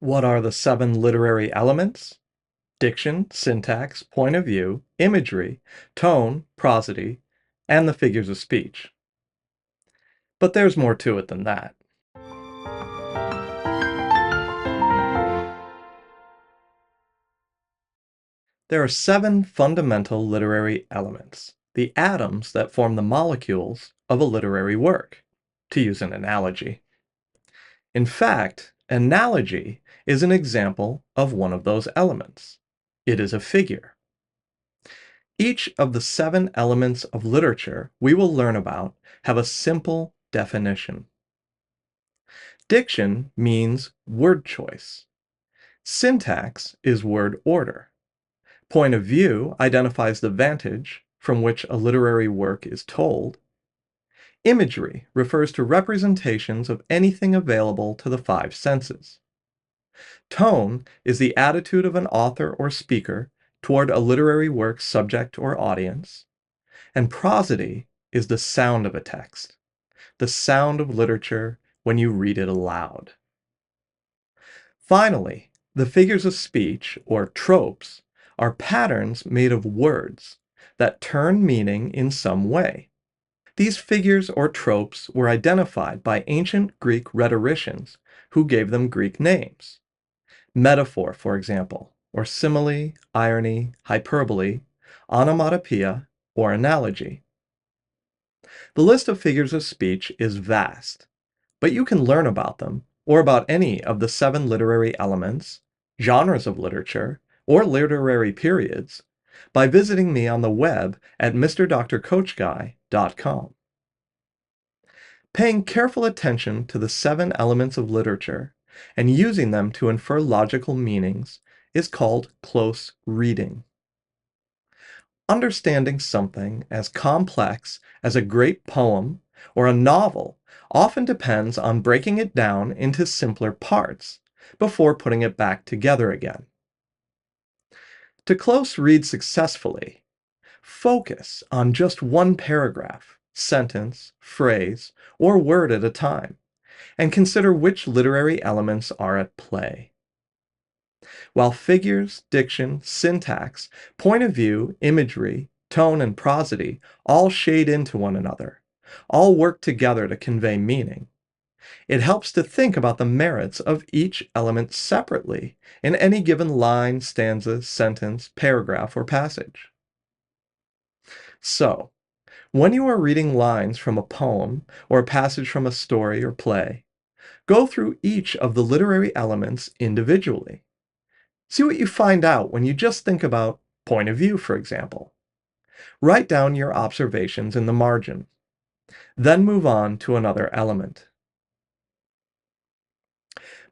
What are the 7 literary elements? Diction, syntax, point of view, imagery, tone, prosody, and the figures of speech. But there's more to it than that. There are 7 fundamental literary elements, the atoms that form the molecules of a literary work, to use an analogy. In fact, analogy is an example of one of those elements. It is a figure. Each of the 7 elements of literature we will learn about have a simple definition. Diction means word choice. Syntax is word order. Point of view identifies the vantage from which a literary work is told. Imagery refers to representations of anything available to the 5 senses. Tone is the attitude of an author or speaker toward a literary work's subject or audience. And prosody is the sound of a text, the sound of literature when you read it aloud. Finally, the figures of speech, or tropes, are patterns made of words that turn meaning in some way. These figures or tropes were identified by ancient Greek rhetoricians who gave them Greek names. Metaphor, for example, or simile, irony, hyperbole, onomatopoeia, or analogy. The list of figures of speech is vast, but you can learn about them, or about any of the 7 literary elements, genres of literature, or literary periods, by visiting me on the web at misterdoctorcoachguy.com. Paying careful attention to the 7 elements of literature and using them to infer logical meanings is called close reading. Understanding something as complex as a great poem or a novel often depends on breaking it down into simpler parts before putting it back together again. To close read successfully, focus on just one paragraph, sentence, phrase, or word at a time, and consider which literary elements are at play. While figures, diction, syntax, point of view, imagery, tone, and prosody all shade into one another, all work together to convey meaning, it helps to think about the merits of each element separately in any given line, stanza, sentence, paragraph, or passage. So, when you are reading lines from a poem or a passage from a story or play, go through each of the literary elements individually. See what you find out when you just think about point of view, for example. Write down your observations in the margin. Then move on to another element.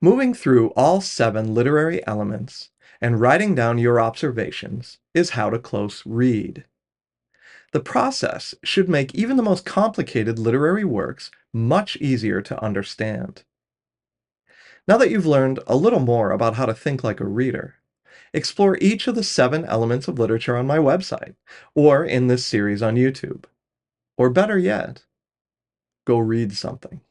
Moving through all 7 literary elements and writing down your observations is how to close read. The process should make even the most complicated literary works much easier to understand. Now that you've learned a little more about how to think like a reader, explore each of the 7 elements of literature on my website, or in this series on YouTube. Or better yet, go read something.